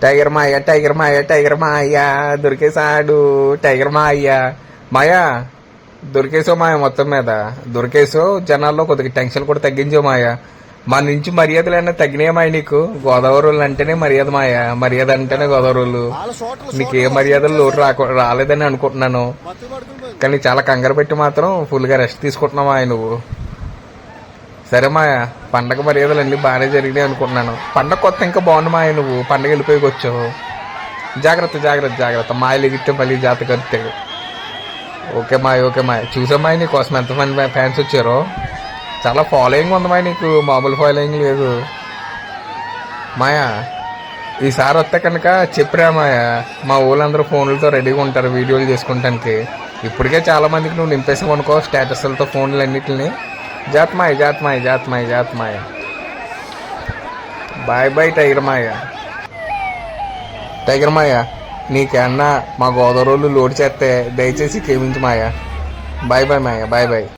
Tiger మాయ tiger మాయ tiger మాయ దొరికేసాడు tiger మాయ మాయా దొరికేసావు మాయ మొత్తం మీద దొరికేసావు. జనాల్లో కొద్దిగా టెన్షన్ కూడా తగ్గించావు మాయ. మా నుంచి మర్యాదలు అన్నా తగ్గినాయి మాయ. నీకు గోదావరి వాళ్ళు అంటేనే మర్యాద మాయ. మర్యాద అంటేనే గోదావరి వాళ్ళు. నీకు ఏ మర్యాదలు లోటు రాలేదని అనుకుంటున్నాను. కానీ చాలా కంగారు పెట్టి మాత్రం ఫుల్ గా రెస్ట్ తీసుకుంటున్నావు మాయ నువ్వు. సరే మాయ, పండగ మర్యాదలు అన్ని బాగానే జరిగినాయి అనుకుంటున్నాను. పండగ కొత్త ఇంకా బాగుంది మాయ. నువ్వు పండగ వెళ్ళిపోయి వచ్చావు. జాగ్రత్త జాగ్రత్త జాగ్రత్త. మాయలు ఎగిస్తే మళ్ళీ జాత కరుతాడు. ఓకే మాయ ఓకే మాయ. చూసామాయ నీకోసం ఎంతమంది ఫ్యాన్స్ వచ్చారో. చాలా ఫాలోయింగ్ ఉంది మాయ నీకు. మామూలు ఫాలోయింగ్ లేదు మాయా. ఈసారి వస్తే కనుక చెప్పిరా మాయ. మా ఊళ్ళందరూ ఫోన్లతో రెడీగా ఉంటారు వీడియోలు చేసుకుంటానికి. ఇప్పటికే చాలా మందికి నువ్వు నింపేసావు అనుకో స్టేటస్లతో ఫోన్లు అన్నిటిని. జాతమాయ జాతమాయ జాతమాయ జాతమాయ. బాయ్ బాయ్ టైగర్ మాయ. టైగర్ మాయ, నీకన్నా మా గోదావరి లోడ్ చేస్తే దయచేసి క్షమించు మాయ. బాయ్ బాయ్ మాయ. Bye bye.